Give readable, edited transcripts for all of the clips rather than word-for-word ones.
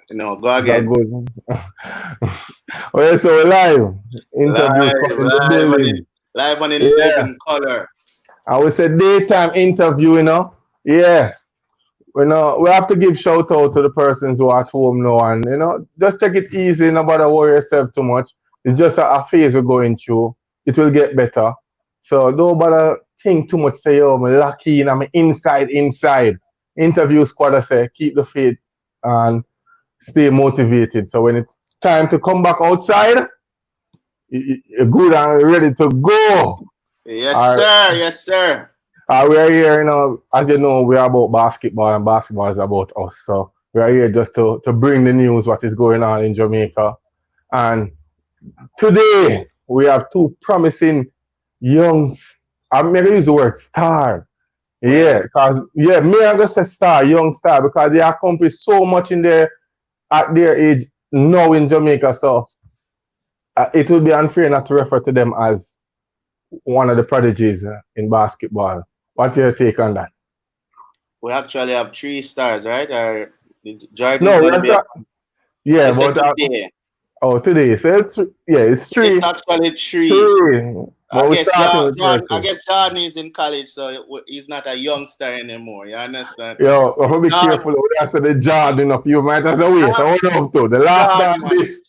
Go Is that again. good? Okay, so we're live. Interview Live, spot in the live and in building. live and in Yeah. living color. I would say daytime interview. Yeah. We have to give shout out to the persons who are at home now and just take it easy, no bother worry yourself too much. It's just a phase we're going through. It will get better. So don't bother think too much, say, oh, I'm lucky and I'm inside. Interview squad I say keep the faith and stay motivated. So when it's time to come back outside, you're good and ready to go. Yes, All right. sir. Yes, sir. We are here, as you know, we are about basketball and basketball is about us. So we are here just to bring the news, what is going on in Jamaica. And today we have two promising young, I'm going to use the word star. Yeah, Well, because, yeah, me I'm going to say star, young star, because they accomplished so much at their age now in Jamaica. So it would be unfair not to refer to them as one of the prodigies in basketball. What's your take on that? we actually have 3 stars, right? Jordan is No, going to that's be. not. I Yeah, said but today. today. So it's It's three, actually three. three. But we're starting with I person. guess Jordan is in college, so he's not a youngster anymore. You understand? Yo, we have to be Jordan, careful with that. So the Jordan of you might as well wait. uh, Hold up to the last Jordan, dance man. this.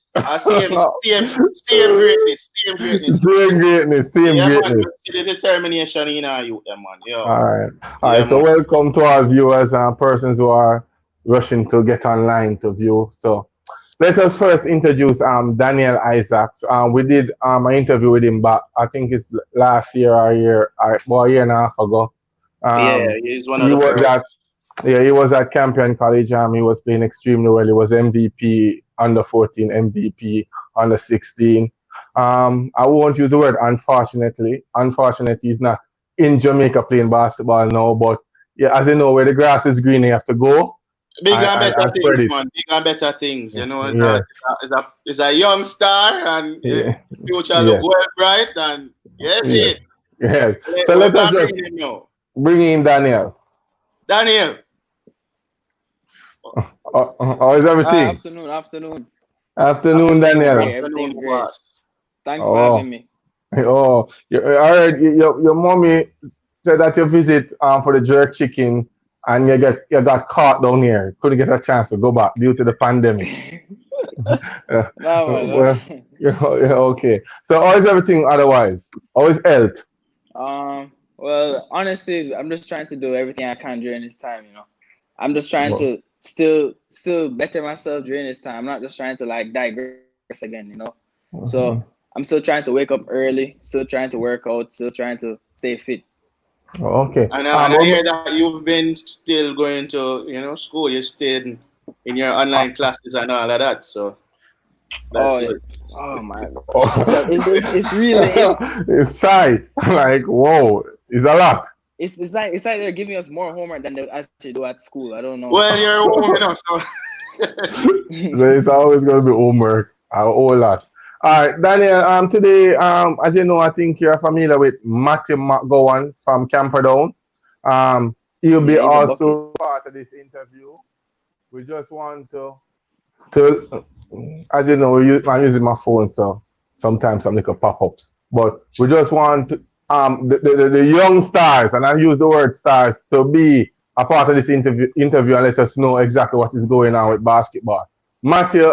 Same greatness, same greatness. Same greatness, same Yeah, man. You greatness. see the determination in our youth, them, man. Yo, All right, all yeah, right. So man. welcome to our viewers and persons who are rushing to get online to view. So let us first introduce Daniel Isaacs. We did an interview with him back, I think it's last year or a year and a half ago. Yeah, Um, he's one of he the was first. at Yeah, he was at Campion College. He was playing extremely well. He was MVP under 14, MVP under 16. I won't use the word unfortunately. Unfortunately, he's not in Jamaica playing basketball now. But yeah, as you know, where the grass is green, you have to go Big and better and things, spread it. man. Big and better things. You know, Yeah, it's a young star, and yeah, future look yeah, well bright. And yes, yes, it. yes. So We let us can bring just him now. bring in Daniel. Daniel, How is everything? Afternoon. Afternoon, afternoon, Everything's Daniel. great. afternoon, Everything's great. boss. Thanks for Oh. having me. Oh, I heard your mommy said that you visit for the jerk chicken and you got caught down here. Couldn't get a chance to go back due to the pandemic. Uh, No, man. well, yeah, okay. So how is everything otherwise? How is health? Well, honestly, I'm just trying to do everything I can during this time. I'm just trying Oh, to still better myself during this time. I'm not just trying to like digress again. So mhm. I'm still trying to wake up early, still trying to work out, still trying to stay fit. Okay. And I hear that you've been still going to school. You stayed in your online classes and all of that. So that's Oh, good. oh my. It's really it's sight. Like, whoa, it's a lot. it's like they're giving us more homework than they actually do at school. I don't know. Well, you're home, so So it's always going to be homework, a whole lot. All right, Daniel. Today, as you know, I think you're familiar with Matthew McGowan from Camperdown. He'll Yeah, be he's a bucket. also part of this interview. We just want to as you know, I'm using my phone, so sometimes some little pop-ups. But we just want the young stars, and I use the word stars, to be a part of this interview and let us know exactly what is going on with basketball. Matthew,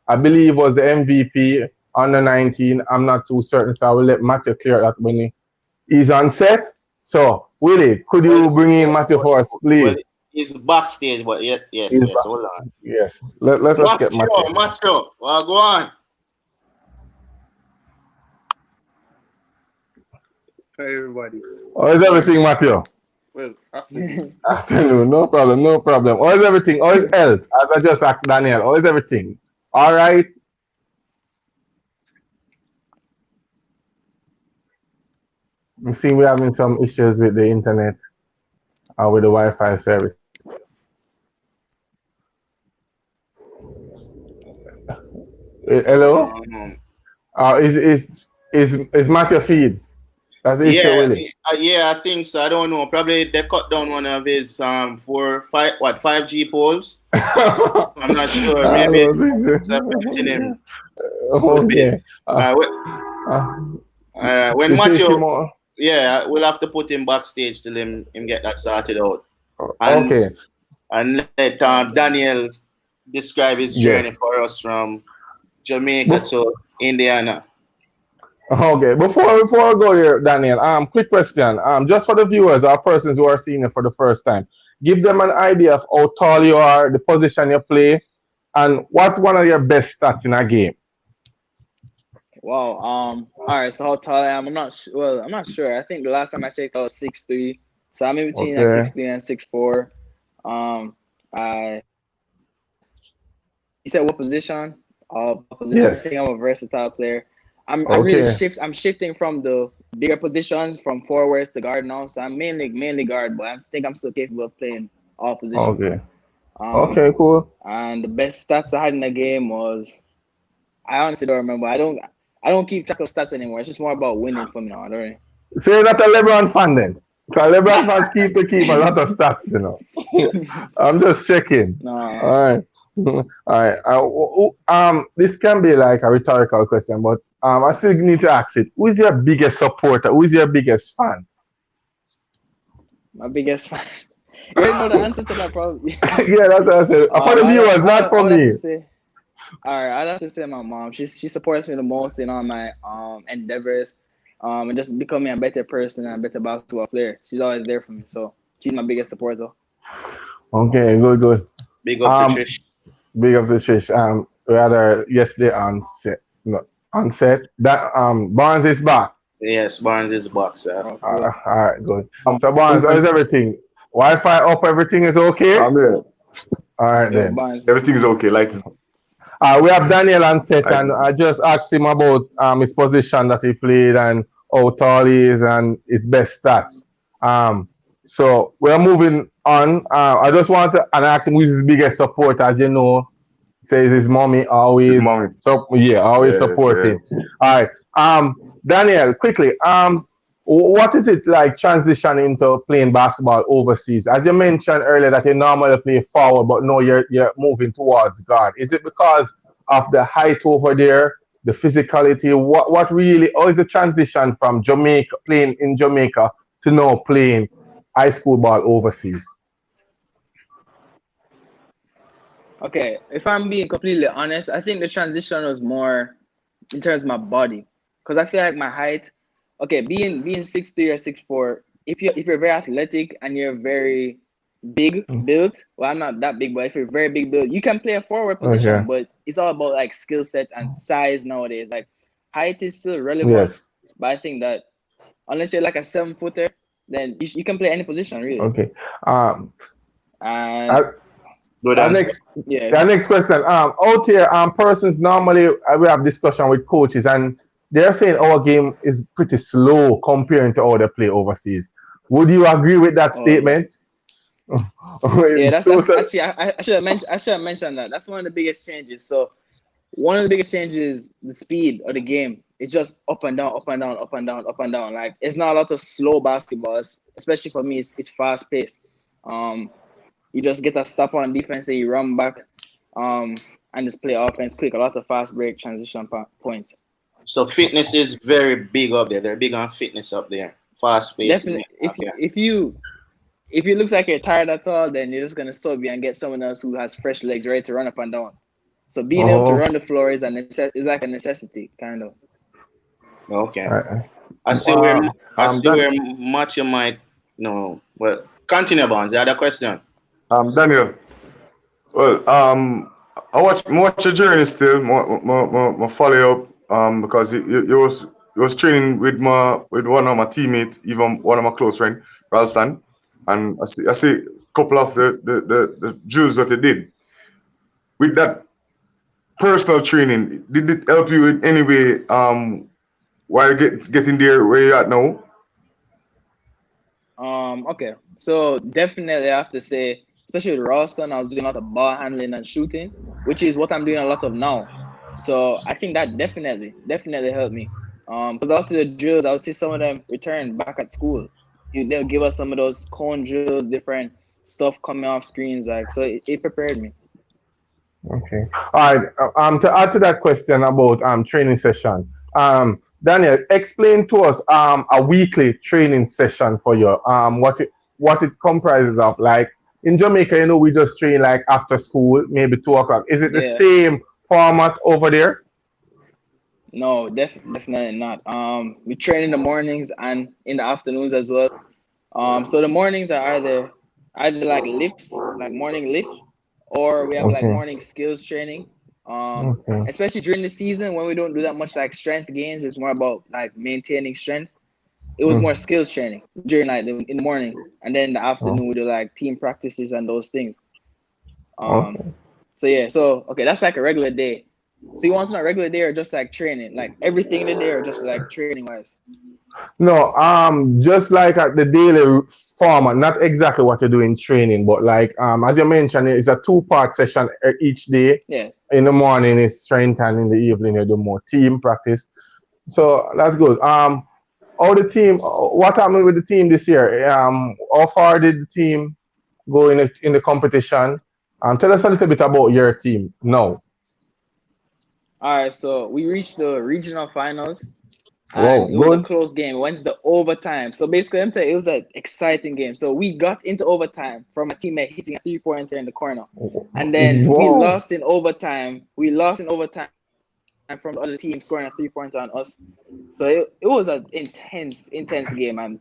I believe, was the MVP under 19. I'm not too certain, so I will let Matthew clear that when he's on set. So, Willie, could well, you bring in Matthew for us, well, please? he's backstage, but yes, He's yes. back. Hold on, Yes. Let us get Matthew. Matthew. Well, go on. Hi everybody. How is everything, Matthew? Well, afternoon. Afternoon, no problem, no problem. How is everything? How is health? As I just asked Daniel, how is everything? All right. I'm seeing we're having some issues with the internet with the Wi-Fi service. Hello? Um, Is Matthew feed? That's issue, Yeah, Willie. yeah, I think so. I don't know. Probably they cut down one of his 5G poles. I'm not sure. I Maybe don't think it's affecting him. so. Could be. Okay. Uh, Uh, when you take Matthew, him on. yeah, we'll have to put him backstage till him get that sorted out, and Okay. and let Daniel describe his journey Yes. for us from Jamaica to Indiana. Okay, before I go there, Daniel, quick question. Just for the viewers or persons who are seeing it for the first time, give them an idea of how tall you are, the position you play, and what's one of your best stats in a game. Wow. All right. So how tall I am? Well, I'm not sure. I think the last time I checked, I was 6'3". So I'm in between like Okay. 6'3" and 6'4". I You said what position? Position. I Yes. think I'm a versatile player. I'm really Okay. I'm shifting from the bigger positions from forwards to guard now. So I'm mainly guard, but I think I'm still capable of playing all positions. Okay. Um, Okay. Cool. and the best stats I had in the game was I honestly don't remember. I don't keep track of stats anymore. It's just more about winning for me now. I don't. So you're not a LeBron fan then? Because LeBron fans keep a lot of stats, you know. I'm just checking. No. All right. All right. This can be like a rhetorical question, but I still need to ask it. Who is your biggest supporter? Who is your biggest fan? My biggest fan. You already know the answer to that, probably. Yeah, that's what I said. For the viewers, not I for would have me. to say. All right, I'd have to say my mom. She supports me the most in all my endeavors, and just becoming a better person and a better basketball player. She's always there for me, so she's my biggest supporter. Okay, good, good. Big up to Um, Trish. big up to Trish. Rather yesterday on set, no, on set that Barnes is back. Yes, Barnes is boxer. Oh, cool. All right, good. So Barnes, how's everything? Wi-Fi up, everything is okay. I'm there. All right Yo, then. Barnes. Everything is okay. Like, We have Daniel on set, I, and I just asked him about his position that he played and how tall he is and his best stats. So we're moving on. I just want to and ask him who's his biggest support, as you know, says his mommy his always. mommy. So yeah, always Yeah, supporting. All right. Daniel, quickly. What is it like transitioning into playing basketball overseas? As you mentioned earlier, that you normally play forward, but now you're moving towards guard. Is it because of the height over there, the physicality? What really? How is the transition from Jamaica playing in Jamaica to now playing high school ball overseas? Okay, if I'm being completely honest, I think the transition was more in terms of my body, because I feel like my height. Okay, being 6'3" or 6'4", if you're very athletic and you're very big built, well, I'm not that big, but if you're very big built, you can play a forward position, Okay. but it's all about like skill set and size nowadays. Like height is still relevant, Yes. but I think that unless you're like a 7-footer, then you can play any position really. Okay. Um. And Our, Good our answer. next yeah, The next question. Out here, persons normally we have discussion with coaches, and they're saying our game is pretty slow comparing to how they play overseas. Would you agree with that oh yeah. statement? Yeah, It's that's total- actually I should have mentioned that. That's one of the biggest changes. So one of the biggest changes is the speed of the game. It's just up and down, up and down, up and down, up and down. Like it's not a lot of slow basketball, especially for me. It's fast paced. You just get a stop on defense and you run back, and just play offense quick. A lot of fast break transition points. So fitness is very big up there. They're big on fitness up there. Fast paced. Definitely, Okay. if you looks like you're tired at all, then you're just gonna sub you and get someone else who has fresh legs ready to run up and down. So being able to Oh, run the floor is like a necessity, kind of. Okay. right. I see where Dan- much you might know. Well, continue, Bonds. The other question. Daniel. Well, I watch your journey still. My follow up. Because you was training with one of my teammates, even one of my close friend, Ralston, and I see a couple of the drills that they did. With that personal training, did it help you in any way? While getting there where you're at now? Okay. So definitely I have to say, especially with Ralston, I was doing a lot of ball handling and shooting, which is what I'm doing a lot of now. So I think that definitely helped me. Because after the drills, I would see some of them return back at school. They'll give us some of those cone drills, different stuff coming off screens, like so. It prepared me. Okay. All right. To add to that question about training session, Daniel, explain to us a weekly training session for you. What it comprises of. Like in Jamaica, we just train like after school, maybe 2 o'clock. Is it the Yeah. same format over there? No, definitely not. We train in the mornings and in the afternoons as well. So the mornings are either like lifts, like morning lift, or we have like Okay. morning skills training. Okay. Especially during the season when we don't do that much like strength gains, it's more about like maintaining strength. It was more Mm. skills training during like in the morning, and then in the Oh, afternoon we do like team practices and those things. Um, okay. so yeah, so okay, that's like a regular day. So you want to know a regular day or just like training, like everything in the day, or just like training wise? No, just like at the daily format, not exactly what you do in training, but like as you mentioned, it's a two-part session each day. Yeah. In the morning is strength, and in the evening you do more team practice. So that's good. How the team? What happened with the team this year? How far did the team go in the competition? Tell us a little bit about your team now. All right, so we reached the regional finals, Wow, and it was a good. close game. It went to the overtime. So basically, I'm telling you, it was an exciting game. So we got into overtime from a teammate hitting a 3-pointer in the corner, and then we Wow. lost in overtime. We lost in overtime from the other team scoring a 3-pointer on us. So it was an intense game. And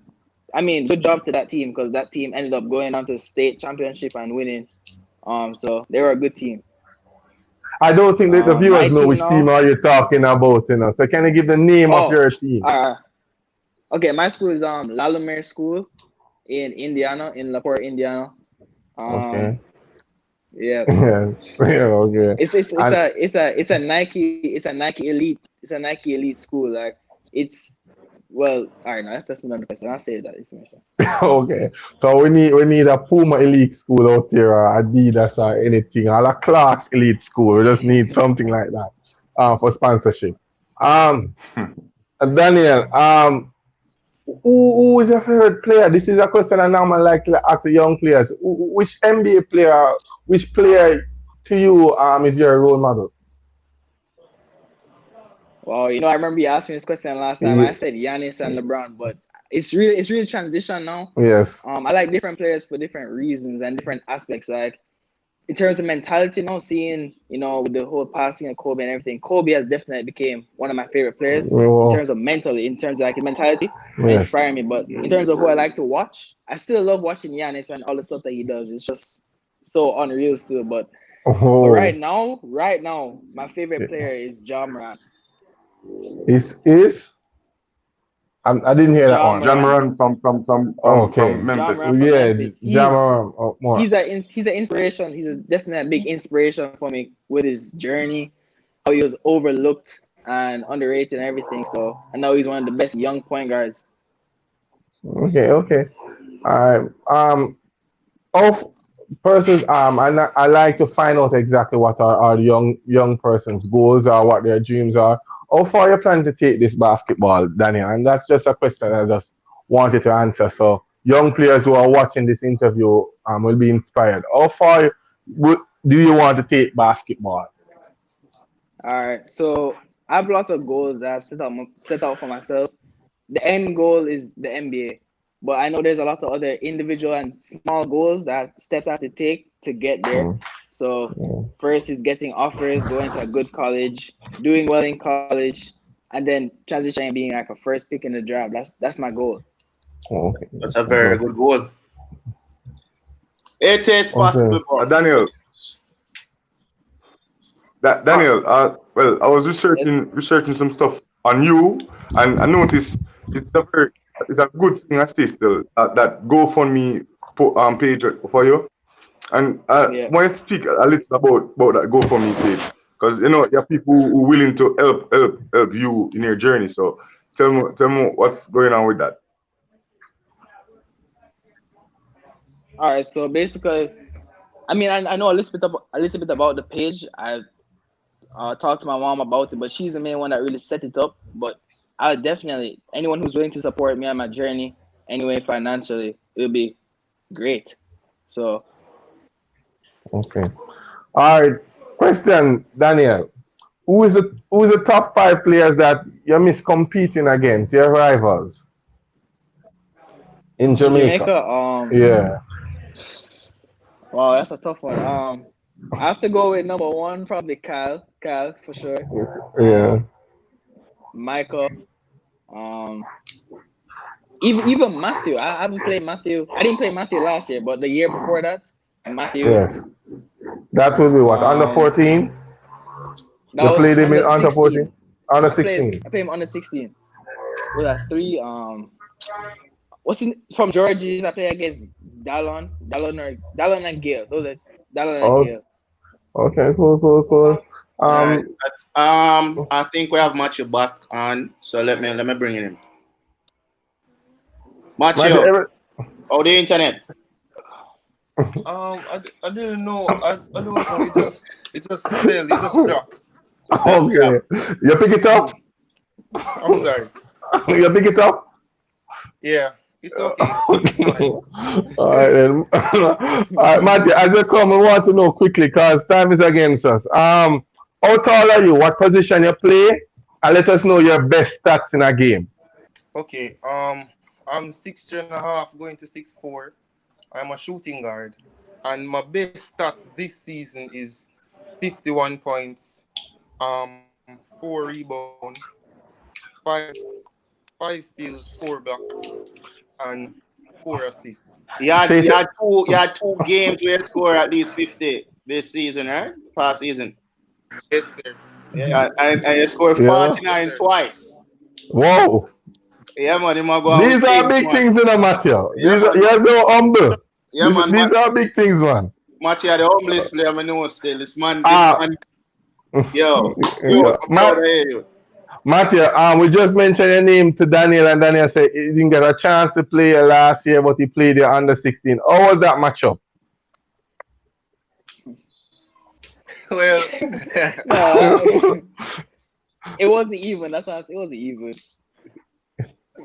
I mean, good job to that team because that team ended up going on to state championship and winning. So they were a good team. I don't think that the My viewers know team which team now. are you talking about, So can you give the name of Oh, your team? okay. My school is Lalomere School in Indiana, in LaPorte, Indiana. Um, Okay. yeah, Yeah. Yeah, okay. it's And a it's a it's a Nike elite school. Like it's well, all right. No, that's another question. I'll say that information. okay. So we need a Puma elite school out there, or Adidas or anything, or a Clark's elite school. We just need something like that for sponsorship. Um Daniel, who is your favorite player? This is a question I normally like to ask the young players. Which NBA player, which player to you is your role model? Well, I remember you asked me this question last time. I Ye- said Giannis and LeBron, but it's really transition now. Yes. I like different players for different reasons and different aspects. Like in terms of mentality, now seeing with the whole passing of Kobe and everything, Kobe has definitely became one of my favorite players in Oh, terms of mentally, in terms of like his mentality and yes. inspiring me. But in terms of who I like to watch, I still love watching Giannis and all the stuff that he does. It's just so unreal still. But Oh, right now, my favorite player is John Morant. is I didn't hear that John one. John Morant. Moran from Okay. John Memphis. Morant from Yeah, Memphis. Jammer more. He's an inspiration. Definitely a big inspiration for me with his journey, how he was overlooked and underrated and everything. So I know he's one of the best young point guards. Okay, okay. All right. Of persons, I like to find out exactly what are the young person's goals or what their dreams are. How far you plan to take this basketball, Daniel? And that's just a question I just wanted to answer. So young players who are watching this interview will be inspired. How far would, do you want to take basketball? All right. So I have lots of goals that I've set out for myself. The end goal is the NBA. But I know there's a lot of other individual and small goals that steps I have to take to get there. Mm, So mm, first is getting offers, going to a good college, doing well in college, and then transitioning being like a first pick in the draft. That's my goal. okay. That's a very Okay. good goal. It is Okay. possible, boss. Daniel, Uh, Daniel, well, I was Yes. researching some stuff on you, and I noticed it's a good thing I see still that GoFundMe page for you. And I Yeah. want to speak a little about that GoFundMe page because there are people who are willing to help you in your journey. So tell me what's going on with that. All right. So basically, I mean, I know a little bit about the page. I talked to my mom about it, but she's the main one that really set it up. But I would definitely, anyone who's willing to support me on my journey, anyway, financially, it would be great. So, Okay. All right. Question, Daniel. Who is the top 5 players that you miss competing against, your rivals in in Jamaica? Jamaica, Yeah. wow, that's a tough one. I have to go with number one, probably Kyle for sure. Yeah. Michael, um, even Matthew. I haven't played Matthew. I didn't play Matthew last year, but the year before that, Matthew. Yes. That will be what? Under Um, 14? that You was played him under in under 14? 16. Under I played 16. I played him under 16. Was that three? What's in from Georges? I played against Dallon and Gale. Those are Dallon and Oh, Gale. okay, cool. All right. Um, I think we have Matthew back on, so let me bring him in. Matthew, Matthew, how the internet? I didn't know. I don't know. It just fell. It just dropped. okay. You pick it up? I'm sorry. You pick it up? Yeah, it's okay. Okay. All right, then. All right, Matthew, as you come, we want to know quickly because time is against us. How tall are you? What position you play? And let us know your best stats in a game. Okay. I'm 6'3.5", going to 6'4". I'm a shooting guard, and my best stats this season is 51 points, 4 rebound, five five steals, 4 block, and 4 assists. Say, say, You had two games where you score at least 50 this season, right? Past season. Yes, sir. Yeah, and you scored yeah. 49 Yes, sir. twice. Whoa. Yeah, man, you might go on These with are things, big man. things in a Matthew. Yeah, These are, man. you're so humble. Yeah, man. These are big things, man. Match you are the humblest player I know still. This man, Ah, yo, yeah. I'm proud of you. Matthew, we just mentioned your name to Daniel, and Daniel said he didn't get a chance to play here last year, but he played here under 16. How was that matchup? Well, No, it wasn't even. That's not. It wasn't even.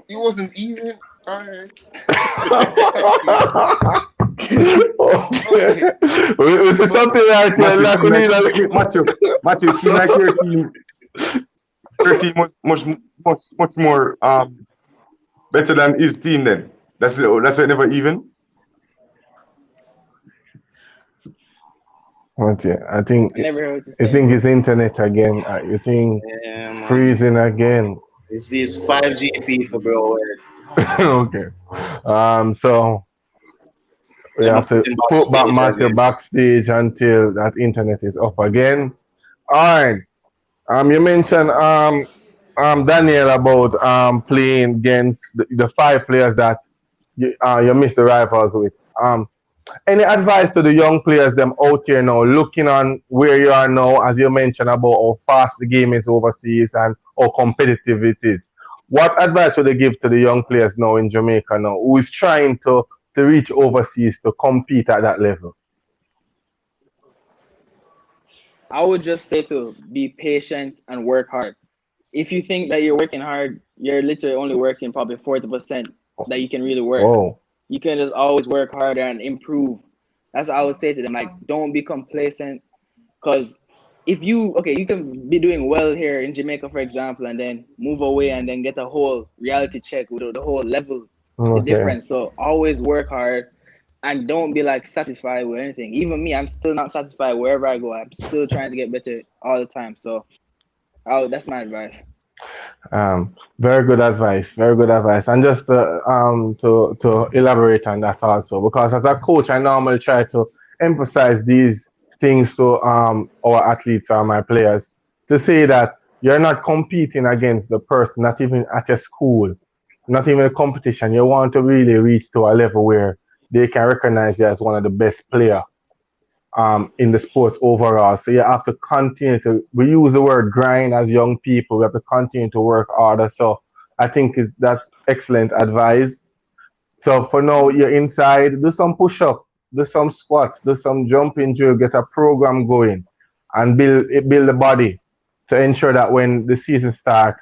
it wasn't even. All right. Okay. Okay. We see But something right here, Matthew, like we need a Matthew, it seems like your team much more better than his team. Then that's never even. Matthew, I think I never heard you I say. think it's internet again. You think Yeah, man. freezing again. It's these 5G people, bro. Okay. So we Let me have to put him put back backstage Matthew again. backstage until that internet is up again. All right. You mentioned Daniel about playing against the 5 players that you missed the rivals with. Any advice to the young players them out here now, looking on where you are now, as you mentioned about how fast the game is overseas and how competitive it is? What advice would they give to the young players now in Jamaica now, who is trying to reach overseas to compete at that level? I would just say to be patient and work hard. If you think that you're working hard, you're literally only working probably 40% that you can really work. Oh, You can just always work harder and improve. That's what I would say to them. Like, don't be complacent. Because if you can be doing well here in Jamaica, for example, and then move away and then get a whole reality check with the whole level, the okay. difference. So always work hard and don't be like satisfied with anything. Even me, I'm still not satisfied wherever I go. I'm still trying to get better all the time. So that's my advice. Very good advice. Very good advice. And just to elaborate on that also, because as a coach, I normally try to emphasize these things to our athletes or my players to say that you're not competing against the person, not even at your school, not even a competition. You want to really reach to a level where they can recognize you as one of the best player in the sports overall. So you have to continue to, we use the word grind as young people. We have to continue to work harder. So I think that's excellent advice. So for now, you're inside, do some push up, do some squats, do some jumping drill, get a program going and build the body to ensure that when the season starts,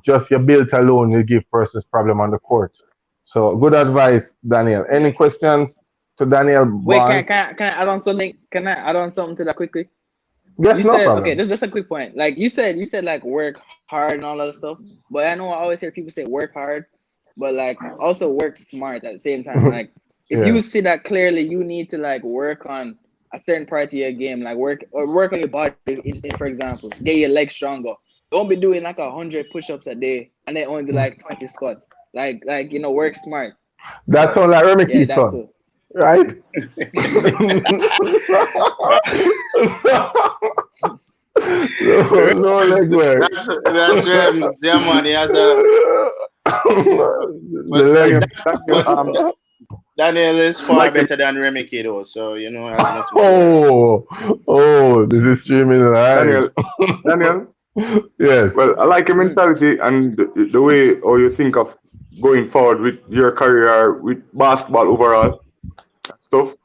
just your build alone will give persons problem on the court. So good advice, Daniel. Any Yes. questions to Daniel Wait, Barnes? can I add on something? Can I add on something to that quickly? Yes, You no said okay. problem. This is just a quick point. Like you said like work hard and all that stuff. But I know I always hear people say work hard, but like also work smart at the same time. Like if Yeah. you see that clearly, you need to like work on a certain part of your game, like work on your body. For example, get your legs stronger. Don't be doing like 100 push-ups a day and then only do like 20 squats. Like work smart. That So sounds like yeah, Remiki's that son, too. right? No, no leg work. That's Rams. Yeah, man. He has a. The But Daniel, legs. but Daniel, Daniel is far like him, better than Remy Kiddo, so it has nothing to do with that. Oh, oh, this is streaming live. Daniel, Daniel. Yes. Well, I like your Mm. mentality and the way how you think of going forward with your career with basketball overall stuff.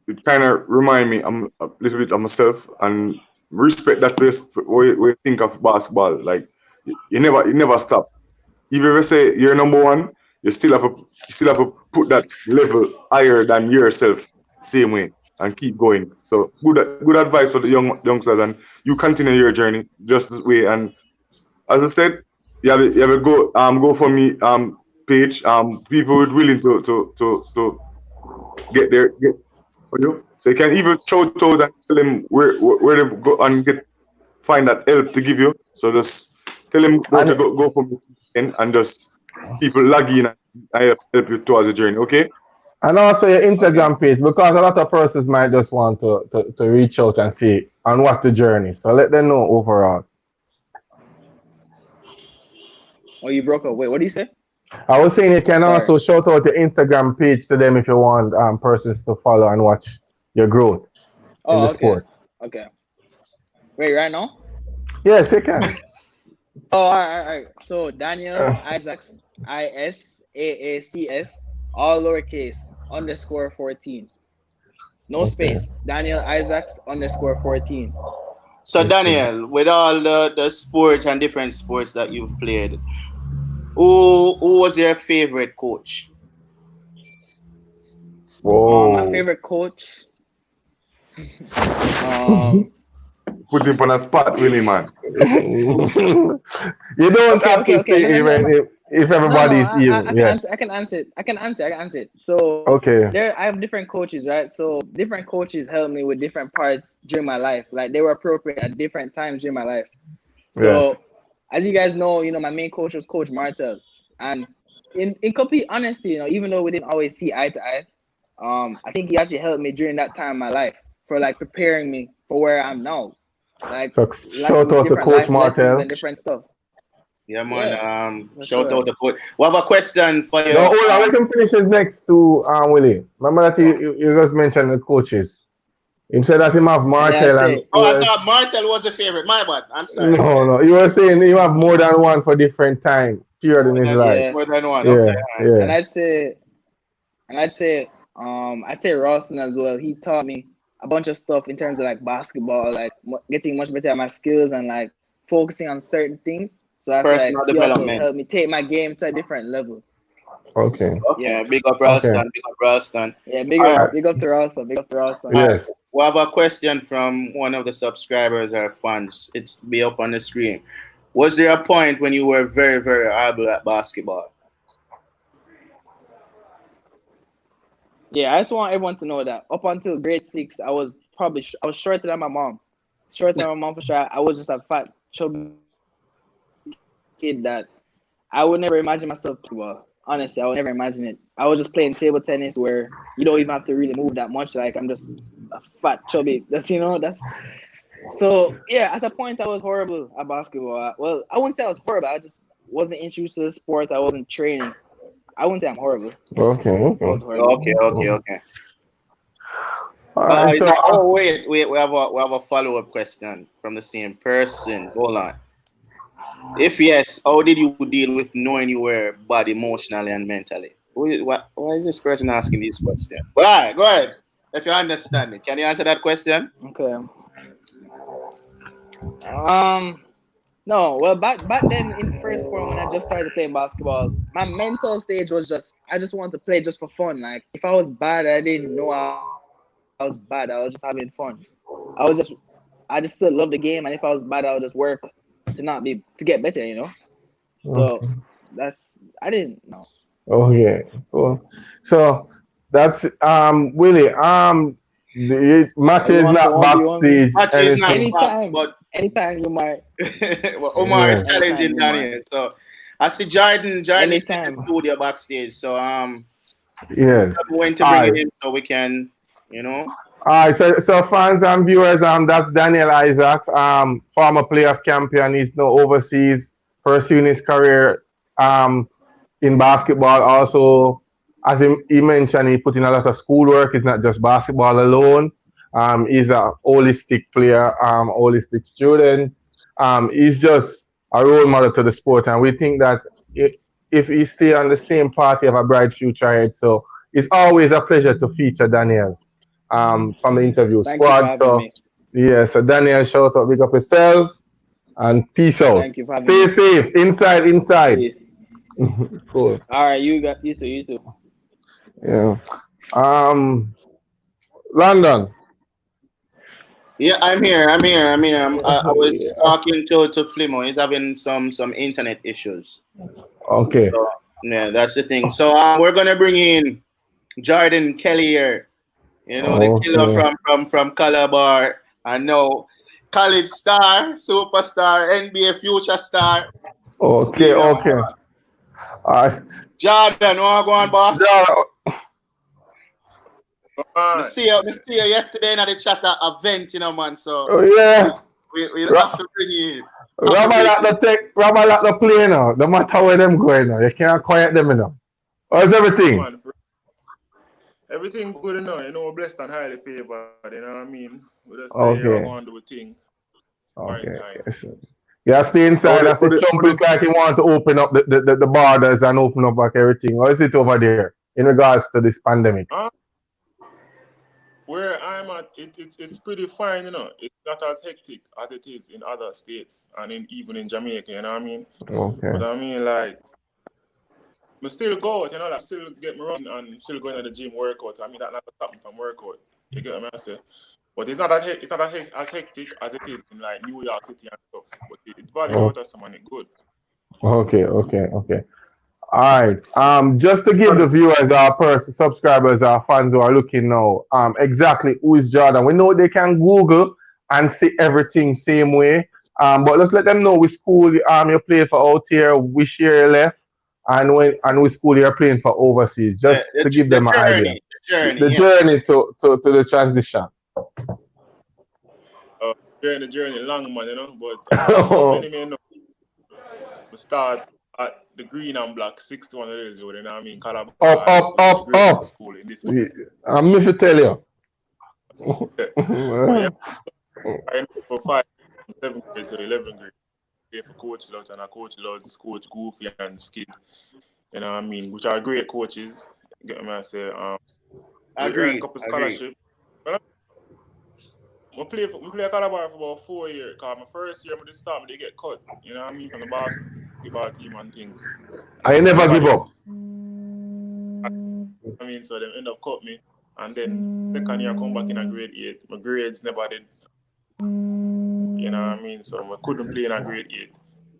It kind of remind me a little bit of myself and respect that first way you think of basketball. Like you never stop. Even if you say you're number one, you still have to put that level higher than yourself, same way, and keep going. So good advice for the youngsters, and you continue your journey just this way. And as I said, you have a go for me page. People would willing to get for you. So you can even shout out and tell them where they go and find that help to give you. So just tell them where to And go for me and just people log in and I help you towards the journey. Okay. and also your Okay. Instagram page because a lot of persons might just want to reach out and see and what's the journey. So let them know overall. Oh, you broke up. Wait, what do you say? I was saying you can Sorry. also shout out your Instagram page to them if you want persons to follow and watch your growth in the Oh, okay. sport. Okay. Wait, right now? Yes, you can. Oh, all right. So Daniel Uh, Isaacs, ISAACS, all lowercase _14. No okay. space. Daniel Isaacs _14. So Okay. Daniel, with all the sports and different sports that you've played, who was your favorite coach? My Whoa. favorite coach. Um. Put him on a spot, really, man. You don't have Okay. to Okay. say even if No. everybody is I even. can answer. Yes. I can answer it. I can answer it. So Okay. there, I have different coaches, right? So different coaches helped me with different parts during my life. Like they were appropriate at different times during my life. Yes. So as you guys know, my main coach was Coach Martel, and in complete honesty, even though we didn't always see eye to eye, I think he actually helped me during that time in my life for like preparing me for where I'm now, like So shout with out to different Coach life lessons Martel. and different stuff. Yeah, man. Yeah, for Shout sure. out the coach. We have a question for you. No, hold on. Let him finish his next to Willie. Remember that you just mentioned the coaches. He said that him have And then I Martel and say, Oh, who I else? thought Martel was a favorite. My bad. I'm sorry. Go No, ahead. no. You were saying you have more than one for different time period in his life. yeah, More than one. Okay. Yeah, All right. and yeah. I'd say Ralston as well. He taught me a bunch of stuff in terms of like basketball, like getting much better at my skills and like focusing on certain things. So I feel like Personal he also development. helped me take my game to a different level. Okay. Yeah, Okay. Big up Okay. Ralston. Big up Ralston. yeah. All right. Big up to Ralston. Big up to Ralston. All right. Yes. We have a question from one of the subscribers or fans. It's be up on the screen. Was there a point when you were very, very able at basketball? Yeah, I just want everyone to know that up until grade 6, I was shorter than my mom. Shorter than my mom for sure. I was just a fat, chubby kid that I would never imagine myself basketball. Honestly, I would never imagine it. I was just playing table tennis where you don't even have to really move that much. Like I'm just a fat, chubby. That's so yeah. At the point, I was horrible at basketball. Well, I wouldn't say I was horrible. I just wasn't introduced to the sport. I wasn't training. I wouldn't say I'm horrible. Okay. I was Okay. horrible. Okay. All right. So Oh wait. We have a follow-up question from the same person. Hold on. If yes, how did you deal with knowing you were bad emotionally and mentally? Why is this person asking these questions? All right, go ahead. If you understand me, can you answer that question? Okay. Um. No, well, back then in first form when I just started playing basketball, my mental stage was just I just wanted to play just for fun. Like if I was bad, I didn't know I was bad. I was just having fun. I was just I just still love the game, and if I was bad, I would just work to get better. So Okay. I didn't know. Okay. Cool. So that's Willie. The match You is want to not 1v1 me? backstage Match is not anything. back, Anytime, but anytime you might, well, Omar is Yeah. anytime challenging you might, Daniel. So I see Jordan is in the anytime. studio backstage. So we're Yes. going to All bring him right. in so we can, you know. All right. So fans and viewers, that's Daniel Isaacs, former playoff champion. He's now overseas pursuing his career in basketball. Also, as he mentioned, he put in a lot of schoolwork. It's not just basketball alone. He's a holistic player, holistic student. He's just a role model to the sport, and we think that if he stay on the same path, he have a bright future ahead. So it's always a pleasure to feature Daniel from the interview Thank you for squad. having So me. yeah, so Daniel, shout out, big up yourself, and peace out. Thank you for having Stay me. safe, inside. Peace. Cool. All right, you too, you too. Yeah. Um, London. Yeah, I'm here. I was Yeah. talking to Flimo. He's having some internet issues. Okay. So yeah, that's the thing. So we're gonna bring in Jordon Kellier. You know, the killer Okay. from Calabar. I know college star, superstar, NBA future star. Okay. Stephen Okay. Alright. Jordan, want to go on, boss? Ja- Me Alright. see you, me see you yesterday in the chat at event, you know, man. So Oh, yeah. we have Ra- to bring you in. Have to Rabbi bring like you the tech. Rabbi like the play now. No matter where them going now, you can't quiet them enough. How's Yeah, everything? man. Everything good enough, you know, we're blessed and highly favored, you know what I mean? We just stay here, we're Okay. going to do a thing, right Okay. time. Yes. Yeah, stay How inside. the, I see Trump look like he want to open up the borders and open up like everything. How is it over there in regards to this pandemic? Where I'm at, it's pretty fine, you know. It's not as hectic as it is in other states and even in Jamaica, you know what I mean? Okay. But I mean, like, I still go out, you know, like, still get me running and still going to the gym workout. I mean, that not stop me from workout. You get what I say? But it's not as hectic as it is in like New York City and stuff. But it value Oh, out of someone, it good. okay. All right. Just to give the viewers, our subscribers, our fans who are looking now, exactly who is Jordan. We know they can Google and see everything same way. But let's let them know which school you play for out here, which year you left, and which school you're playing for overseas. Just to give them an idea. The yes. journey to the transition. The journey long, man, you know. But many may know we start at the green and black 61 years old, you know what I mean? Calabar High School, the greatest school in this. I'm if you tell you. But yeah, I know for 7th grade to 11th grade. Play for Coach Lutz and Coach Lutz, Coach Goofy and Skid. You know what I mean? Which are great coaches. Get me I say. We earned a couple scholarships. I play Calabar for about 4 years. Cause my first year, I just start, they get cut. You know what I mean? From the basketball team and thing. I never give up. I mean, so they end up cut me. And then second year I come back in a grade 8. My grades never did. You know what I mean? So I couldn't play in a grade 8.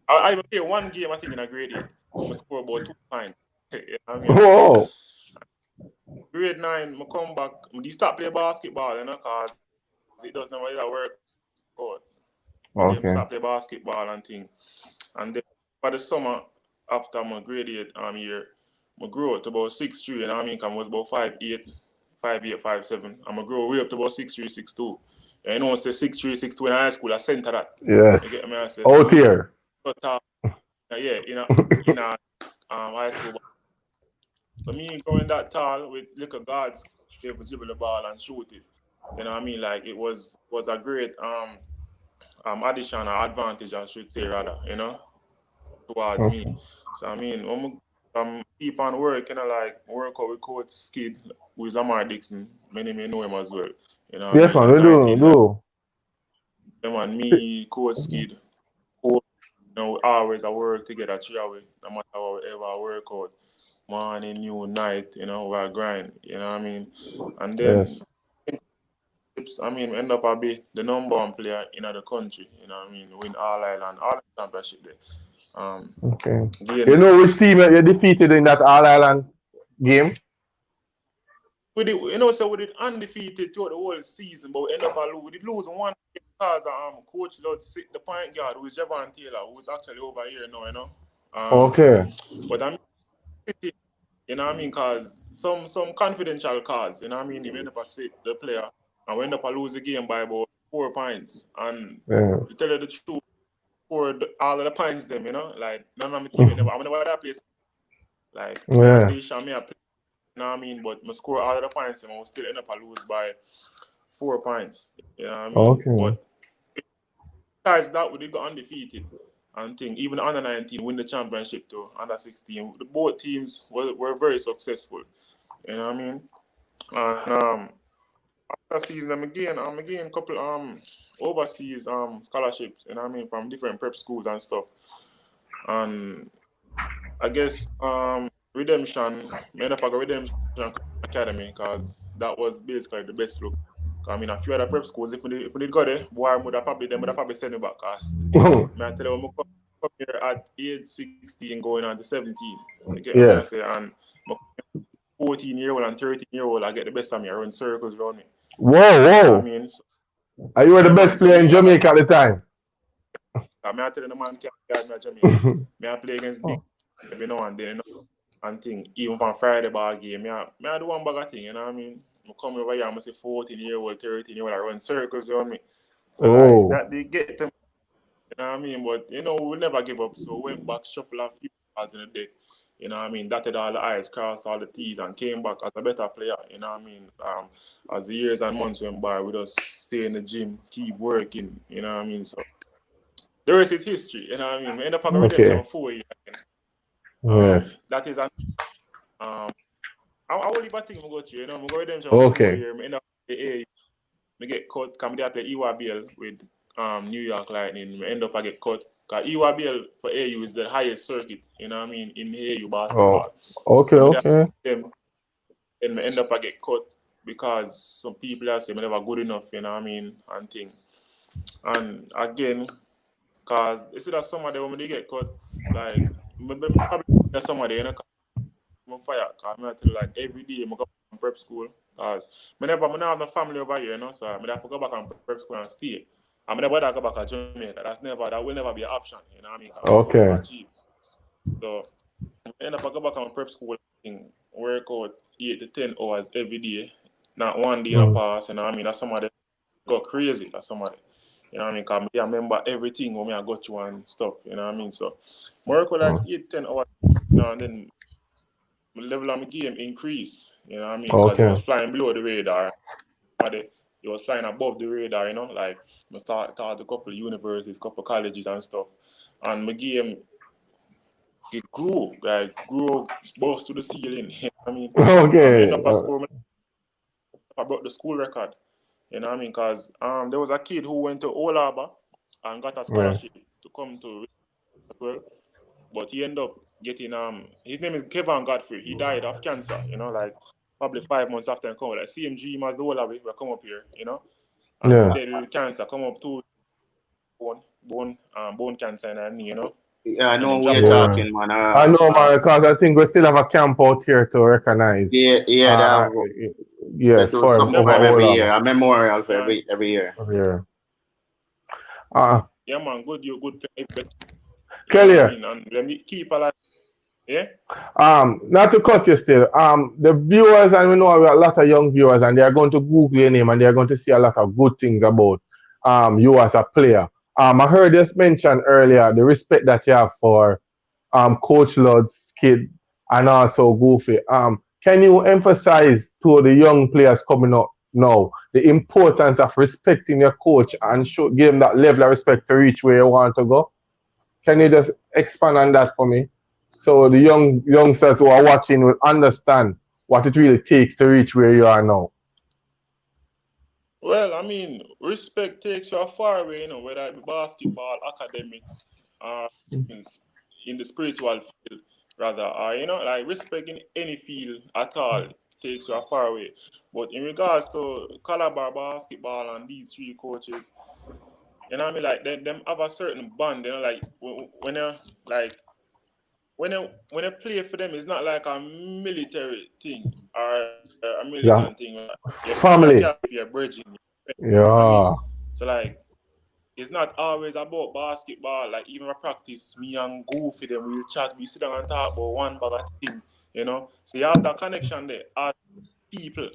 I even play one game, I think, in a grade 8. I score about 2 points. You know what I mean? Whoa. Grade 9, I come back. I start playing basketball, you know, because it does never really work out. Okay. I start playing basketball and thing. And then for the summer, after my grade 8 year, I grew up to about 6'3", you know what I mean? Because I was about 5'8", 5'8", 5'7". And I grew way up to about 6'3", 6'2". And you know, I say 6'3", 6'2" in high school, I center that. Yes. You get me? I say, out here. Yeah, in a high school. So me growing that tall with little guards able to dribble the ball and shoot it. You know what I mean? Like it was a great addition or advantage, I should say rather, you know, towards me. So I mean, when I keep on working, you know, like work out with Coach Skid, who is Lamar Dixon. Many may know him as well. You know what Yes, I man, mean? we do. Them and me, Coach Skid, Coach we always work together through our way, no matter how we ever work out. Morning, night, we grind, you know what I mean? And then, Yes. I mean, we end up a be the number one player in the country, you know what I mean? Win all island, all the championship there. Okay. You Games. know which team you defeated in that All Island game? So we did undefeated throughout the whole season, but we end up we did lose one game because Coach Lord sit the point guard, who is Jordon Kellier, who is actually over here now, Okay. But I mean, you know what I mean? Because some confidential cards, you know what I mean? He end up sit the player, and we end up lose the game by about 4 points. And to tell you the truth, scored all of the points them, like none of my team never. I mean, what that place, like they shot me a play. You know what I mean? But I score all of the points and I will still end up lose by 4 points. You know what I mean? Okay. But besides that, we did go undefeated and even under 19 win the championship too, under 16. Both teams were very successful. You know what I mean? And after season I'm again a couple overseas scholarships, you know what I mean, from different prep schools and stuff. And I guess Redemption, made up a Redemption Academy because that was basically the best look. I mean, a few other prep schools, if we did go there, boy, would have probably send me back. Cause I tell you, I come here at age 16 going on to 17. You get what I say? And 14-year-old and 13-year-old, I get the best of me. I run circles around me. Whoa. You know I mean? So, are you the best player in Jamaica at the time? I tell you, the man can't guard me at Jamaica. I play against big every now and then, and thing. Even from Friday ball game, I do one bag of thing, you know what I mean? I come over here, I'm say 14-year-old, 13-year-old, I run circles around me. So like that they get them, you know what I mean? But we'll never give up. So we went back, shuffle a few cards in the deck, you know what I mean? Dotted all the I's, crossed all the T's, and came back as a better player, you know what I mean? As the years and months went by, we just stay in the gym, keep working, you know what I mean? So the rest is history, you know what I mean? We end up at Redemption 4 years. Yes. That is I will leave a thing I go through, I go Redemption 4 years, I end up the A. I get cut, come there play EYBL with New York Lightning. I end up I get cut. Because EYBL for AU is the highest circuit, you know what I mean, in AU basketball. Okay. And I end up I get cut because some people are saying I never good enough, you know what I mean, and thing. And again, because you see that some of them when they get cut, like probably some of them I'm fire. Because I tell you, like every day I go to prep school. Because I have no family over here, so I have to go back and prep school and stay. I never go back to Jamaica. That will never be an option, you know what I mean? Okay. Cheap. So I end up I go back and prep school and work out 8 to 10 hours every day. Not one day in a pass, you know what I mean? That's somebody go crazy. That's somebody. You know what I mean? Because I remember everything when I got you and stuff, you know what I mean? So I work out like 8 to 10 hours, and then my level of my game increase, you know what I mean? Because it was flying below the radar. But it was flying above the radar, like I started to a couple of universities, couple of colleges and stuff. And my game it grew both to the ceiling. You know what I mean? Okay. I ended up a score about the school record. You know what I mean? Because there was a kid who went to Old Harbour and got a scholarship to come to well, but he ended up getting his name is Kevin Godfrey. He died of cancer, like probably 5 months after he come. Like same dream as the whole of it, we come up here, and dead with cancer, come up to bone cancer in her knee, Yeah, I know we're talking, man. I know, man, because I think we still have a camp out here to recognize. Yes, for every year, a memorial for every year. Yeah, man, good play. Kellier, and let me keep alive. Yeah. Not to cut you still. The viewers, and we know we have a lot of young viewers, and they are going to Google your name and they are going to see a lot of good things about you as a player. I heard you mention earlier the respect that you have for Coach Lod's kid and also Goofy. Can you emphasize to the young players coming up now the importance of respecting your coach and give them that level of respect to reach where you want to go? Can you just expand on that for me? So the youngsters who are watching will understand what it really takes to reach where you are now. Well, I mean, respect takes you far away, whether it be basketball, academics, in the spiritual field, rather, like respect in any field at all takes you far away. But in regards to Calabar basketball and these three coaches, you know what I mean, like them have a certain bond, like when you like when you play for them, it's not like a military thing or a Yeah. militant thing. You feel like Family. you're bridging. You know what I mean? Yeah. So like it's not always about basketball. Like even at practice, me and Goofy them we'll chat, we sit down and talk about one bag of thing, So you have that connection there as people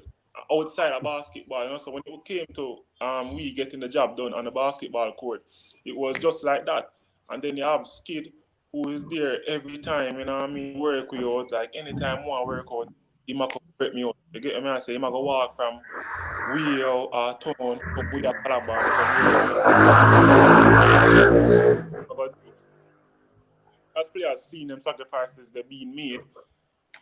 outside of basketball, So when it came to we getting the job done on the basketball court, it was just like that. And then you have Skid who is there every time, work with you out. Like anytime one work out, he might come break me out. You get me? I say he might go walk from we are town, from we are Calabar, from where but as players seeing them sacrifices they're being made,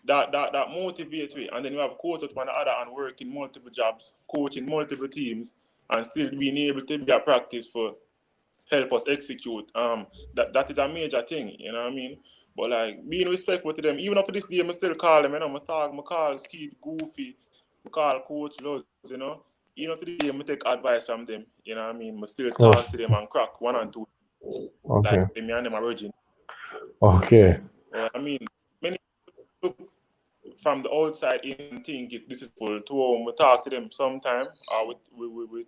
that motivates me. And then you have coaches on the other and working multiple jobs, coaching multiple teams, and still being able to be at practice for help us execute. That is a major thing, you know what I mean? But like being respectful to them, even up to this day, I still call them, I call Skid, Goofy, I call Coach Luz, Even up to this day, I take advice from them, you know what I mean? I still talk to them and crack one and two, Okay. like me and them are virgin. Okay. Well, I mean, many people from the outside in think this is full to we talk to them sometime we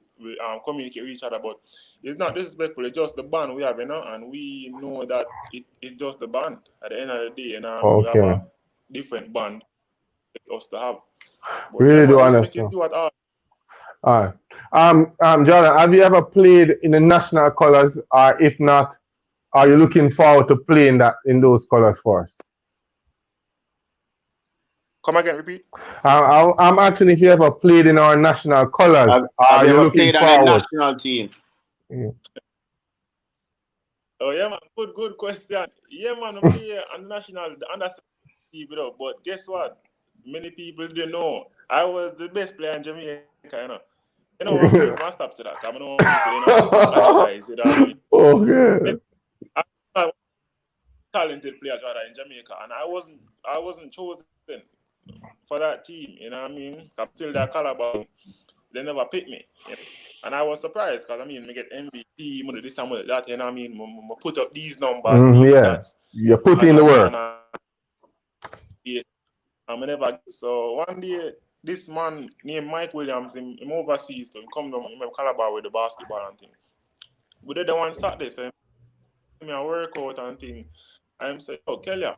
communicate with each other, but it's not disrespectful, it's just the bond we have, and we know that it's just the bond at the end of the day, we have Okay. a different bond for us to have. But Really do respect is understand. due at all. All right. Jordan, have you ever played in the national colors, or if not, are you looking forward to playing that in those colors for us? Come again, repeat. I'm asking if you ever played in our national colors. Have Are you you ever looking played on a forward? national team? Oh yeah, man. Good question. Yeah, man, I play on the national, the under 17, but guess what? Many people didn't know I was the best player in Jamaica, when people must stop to that. I know people, advertise it. Okay. I'm a talented players rather in Jamaica, and I wasn't chosen for that team. I'm still that caliber. They never picked me. And I was surprised because I get MVP, this and that. I put up these numbers, these stats. You put in the work. I'm never. So one day, this man named Mike Williams, him overseas, so he come down, him Calabar with the basketball and thing. We did the one Saturday, so me a workout and thing. I'm saying, oh Kellier,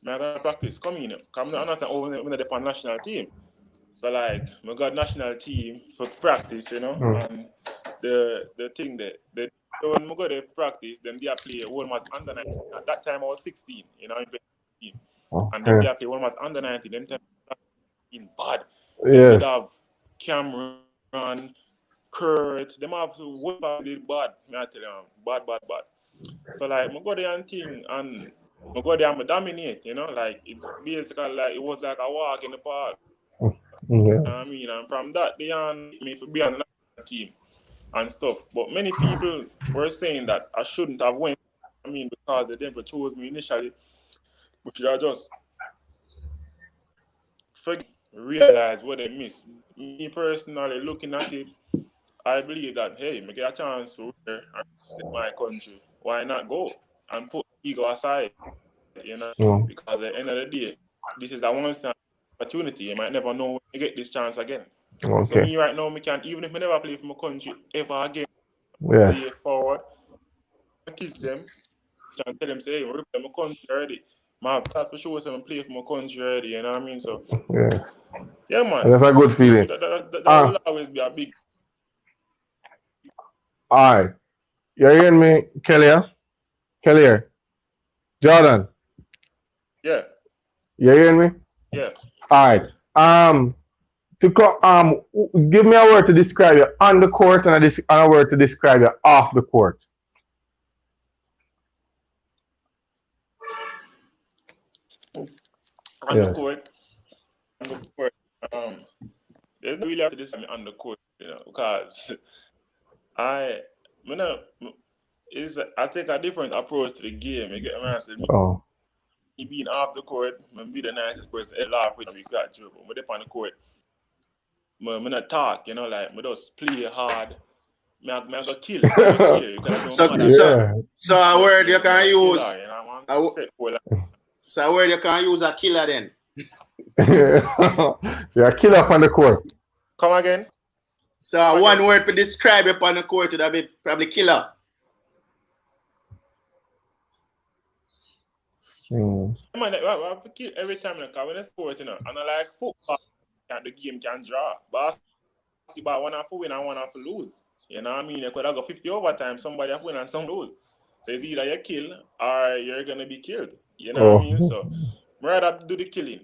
I'm gonna practice. Come in, come I'm not over the national team. So like, I got national team for practice, and the thing that when I go to practice, then they play one was under 19. At that time I was 16, in 15. And then they play one was under 19, then time in bad. Then they have Cameron, Kurt, them have one did bad. I tell you, bad. So like I go there and thing and I go there and dominate, like it's basically like it was like a walk in the park. And from that they on me to be on the team and stuff. But many people were saying that I shouldn't have went. Because they never chose me initially, which I just realize what they miss. Me personally looking at it, I believe that hey, I get a chance to wear my country. Why not go and put ego aside? Because at the end of the day, this is a one-time opportunity. You might never know when you get this chance again. So me right now, I can't, even if I never play for my country ever again, play forward, I kiss them, and tell them, say, hey, we're for my country already. That's for sure, I'm playing for my country already, you know what I mean? So, yeah, man. That's a good feeling. That will always be a big. All right. You hearing me, Kellier? Jordan? Yeah. You hearing me? Yeah. All right. Give me a word to describe you on the court and a word to describe you off the court. On the court, there's no really have to this on the court, because is I take a different approach to the game. You get what I said? Oh. Me being off the court, I'm be the nicest person to laugh with me, got you. But when on the court, I'm not talk, you know, like I just play hard. I go kill. I don't care. You can So, mother. so, so a word you can Killer, use. you know, I want set goal. So a word you can use a killer then. So you're a killer up on the court. Come again. So one word for describe you on the court would be probably killer. Hmm. Man, I have to kill every time like, when I sport, you know, and I like football, the game can draw. Basketball, one have to win and one have to lose. You know what I mean? You could have got 50 overtime, somebody have to win and some lose. So it's either you kill or you're gonna be killed. You know what I mean? So I'd rather do the killing.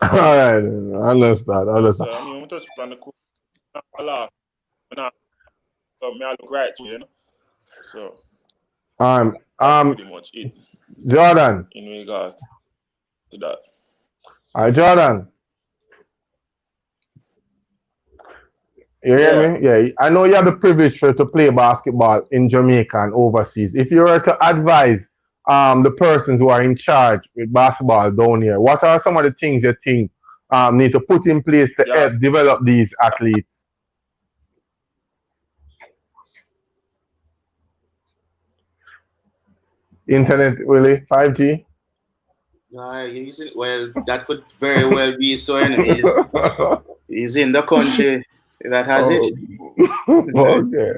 All right, I understand. So I mean, I'm touch on the court, I laugh. So I look right, you know. So that's pretty much it. Jordan. In regards to that. All right, Jordan. You hear me? Yeah, I know you have the privilege to play basketball in Jamaica and overseas. If you were to advise the persons who are in charge with basketball down here, what are some of the things you think need to put in place to help develop these athletes? Internet, really? 5G? Well, that could very well be so. Anyways, he's in the country that has it. Okay.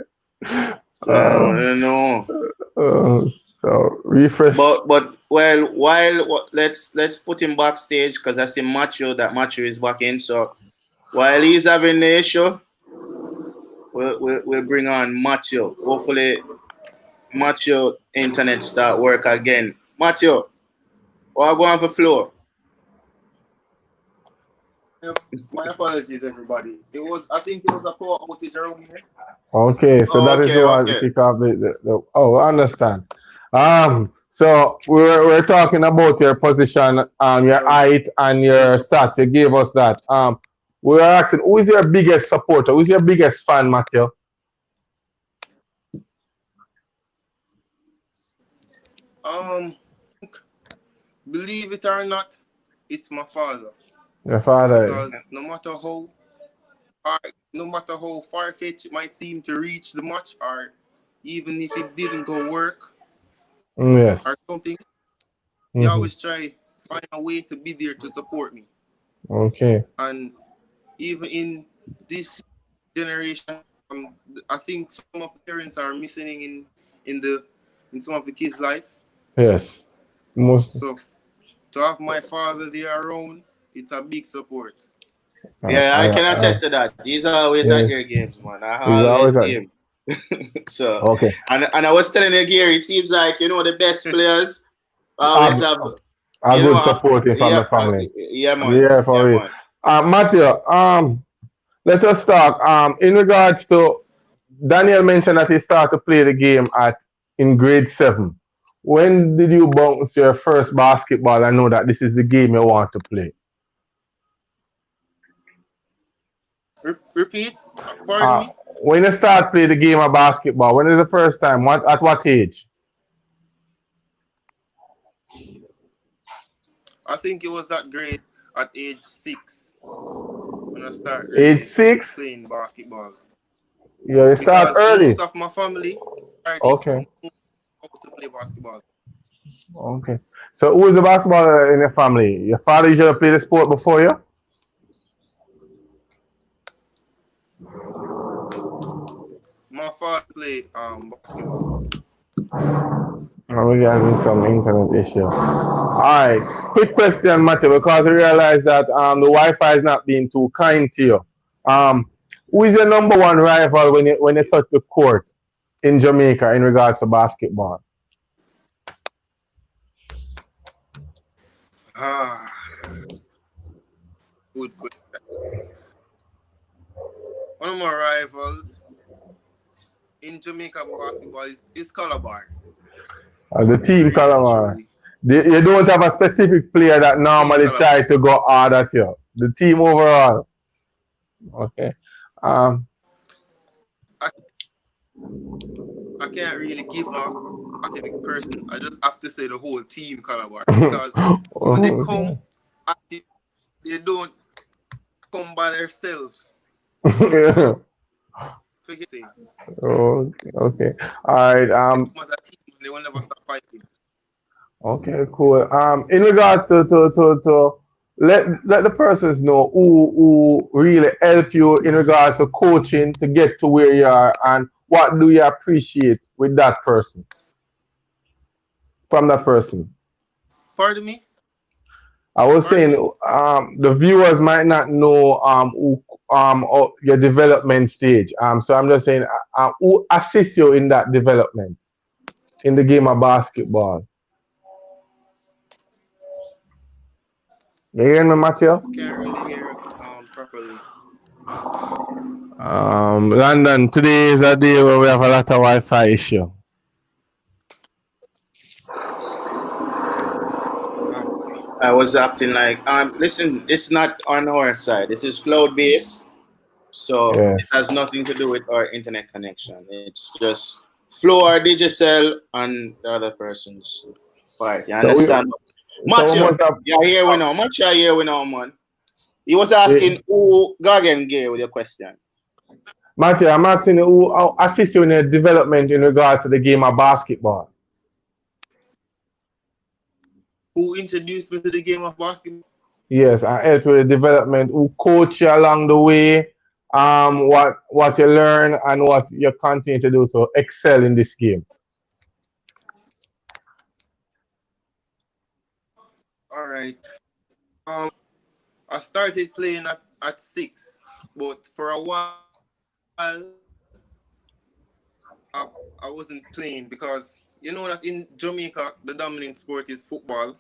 So no. So refresh. But while let's put him backstage because I see Macho. That Macho is back in. So while he's having the issue, we'll bring on Macho. Hopefully, Macho internet start work again. Macho, or go on for floor. My apologies, everybody. I think it was a poor outage around here. Okay, so that is the one to kick off I understand. So we're talking about your position, your height and your stats. You gave us that. We were asking, who is your biggest supporter? Who is your biggest fan, Matthew? Believe it or not, it's my father. Your father. Because no matter how far-fetched it might seem to reach the match, or even if it didn't go work, yes, or something, he always try find a way to be there to support me. Okay. And even in this generation, I think some of the parents are missing in some of the kids' life. Yes. So to have my father there around, it's a big support. Yeah, I can attest to that. He's always at your games, man. I always see him. So okay. And I was telling you, Gary, it seems like the best players always have a good supporting from the family. Yeah, man. Yeah, for real. Matthew, let us talk. In regards to Daniel mentioned that he started to play the game in grade 7. When did you bounce your first basketball and know that this is the game you want to play? Repeat? Pardon me? When you start playing the game of basketball, when is the first time? At what age? I think it was at age 6 when I started age 6 playing basketball. Yeah, you start early. Most of my family okay. to play basketball. Okay. So who is the basketballer in your family? Your father usually play the sport before you? My father played basketball. We're having some internet issue. Alright. Quick question, Matthew, because I realize that the Wi-Fi is not being too kind to you. Who is your number one rival when you touch the court in Jamaica in regards to basketball? Good question. One of my rivals in Jamaica basketball is Calabar. The team Calabar. You don't have a specific player that normally try to go hard at you. The team overall. Okay. I can't really give a specific person. I just have to say the whole team Calabar because when they come, they don't come by themselves. Yeah. Forget say. Oh, okay. All right. They come as a team and they will never stop fighting. Okay, cool. In regards to let the persons know who really help you in regards to coaching to get to where you are, and what do you appreciate with that person, from that person. Pardon me? I was Pardon saying, me? the viewers might not know your development stage. So I'm just saying, who assists you in that development in the game of basketball. You hearing me, Matthew? Can't really hear properly. London, today is a day where we have a lot of Wi-Fi issue. Oh boy. I was acting like, listen, it's not on our side. This is cloud based, so it Yes. has nothing to do with our internet connection. It's just Flow or Digicel and the other person's part. You So we understand? so we Matthew, must have. yeah, here we know. Matthew, here we know, man. He was asking who Gagan gave with your question. Matthew, I'm asking you who assist you in your development in regards to the game of basketball. Who introduced me to the game of basketball? Yes, I help with the development. Who coach you along the way? What you learn and what you continue to do to excel in this game. All right. I started playing at 6, but for a while I, I wasn't playing because you know that in Jamaica the dominant sport is football.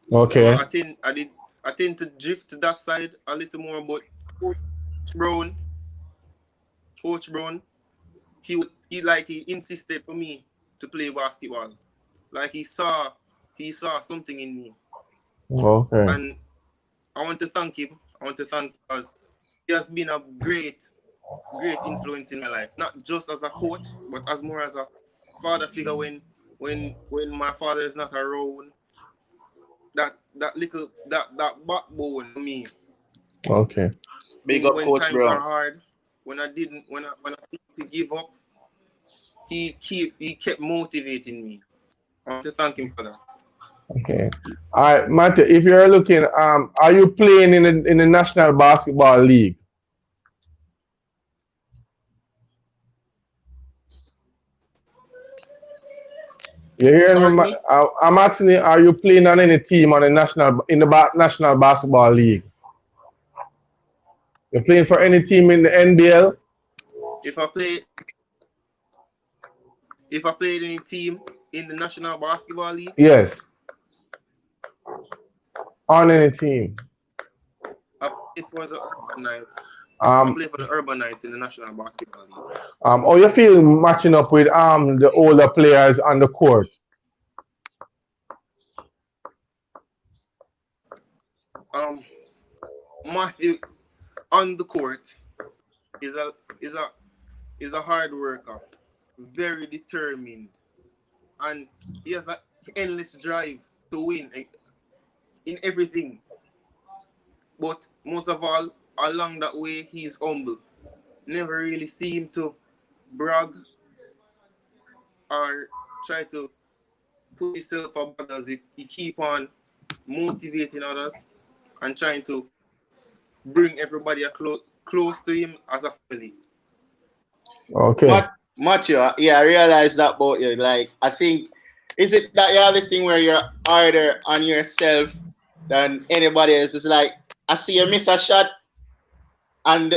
So Okay. I tend to drift to that side a little more. But Brown, Coach Brown, he insisted for me to play basketball. Like he saw something in me, Okay. and I want to thank him. I want to thank because he has been a great influence in my life, not just as a coach, but as more as a father figure when my father is not around. That backbone for me Okay. Big up, when Coach times are Brown. hard, when I started to give up, he kept motivating me. I want to thank him for that. Okay. All right, Matthew, if you're looking, are you playing in the National Basketball League? You hearing me? Pardon me? I'm asking you, are you playing on any team on the National Basketball League? You're playing for any team in the NBL? If I play if I played any team in the National Basketball League, Yes. On any team. I play for the Urban Knights. I Um, play for the Urban Knights in the National Basketball League. how you feel matching up with the older players on the court? Matthew on the court is a is a is a hard worker, very determined, and he has an endless drive to win in everything. But most of all, along that way, he's humble. Never really seem to brag or try to put himself above others. He keep on motivating others and trying to bring everybody close to him as a family. Okay. Matthew, yeah, I realized that about you. Like, I think, is it that you have this thing where you're harder on yourself than anybody else? It's like, I see you miss a shot, and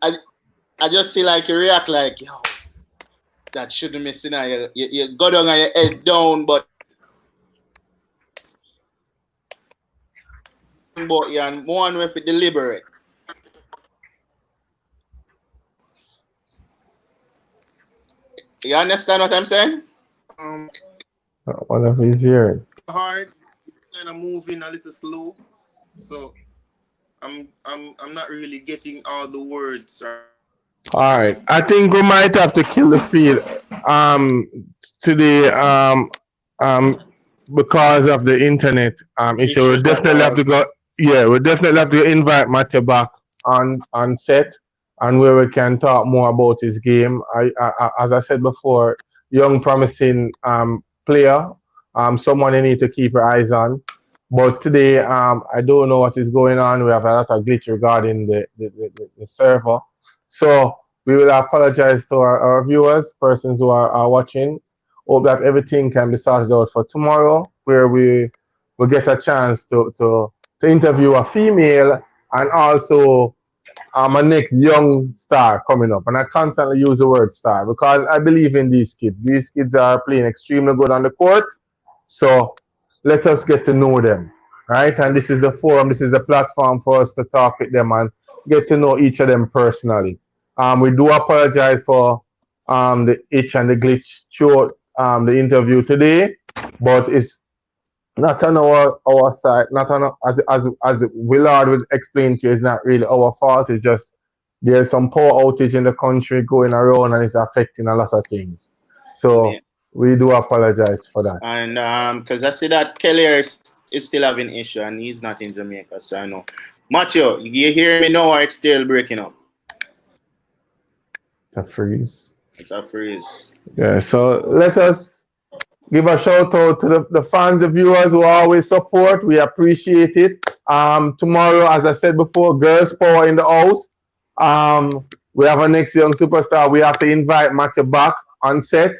I, I just see like you react like, yo, that shouldn't miss it. You go down on your head down, but you and one way for deliberate. You understand what I'm saying? Um, One of his here. hard. It's kind of moving a little slow, so I'm not really getting all the words right now. All right. I think we might have to kill the feed today um because of the internet issue. We'll Issues that definitely have were to go. Yeah, we'll definitely have to invite Matthew back on set and where we can talk more about his game. As I said before, young promising player, someone you need to keep your eyes on. But today, I don't know what is going on. We have a lot of glitch regarding the server. So we will apologize to our viewers, persons who are watching. Hope that everything can be sorted out for tomorrow, where we will get a chance to interview a female and also a next young star coming up. And I constantly use the word star because I believe in these kids. These kids are playing extremely good on the court. So let us get to know them, right? And this is the forum, this is the platform for us to talk with them and get to know each of them personally. We do apologize for the itch and the glitch through the interview today, but it's not on our side, not on as Willard would explain to you, it's not really our fault. It's just there's some power outage in the country going around and it's affecting a lot of things. So yeah. we do apologize for that. And because I see that Kellier is still having issue and he's not in Jamaica, so I know. Macho, you hear me now or it's still breaking up? It's a freeze. It's a freeze. Yeah, so let us give a shout out to the fans, the viewers who always support. We appreciate it. Tomorrow, as I said before, girls power in the house. We have our next young superstar. We have to invite Matthew back on set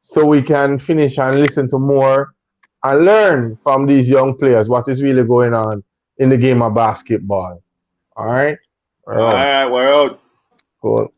so we can finish and listen to more and learn from these young players what is really going on in the game of basketball. All right, we're All out. right, we're out. Cool.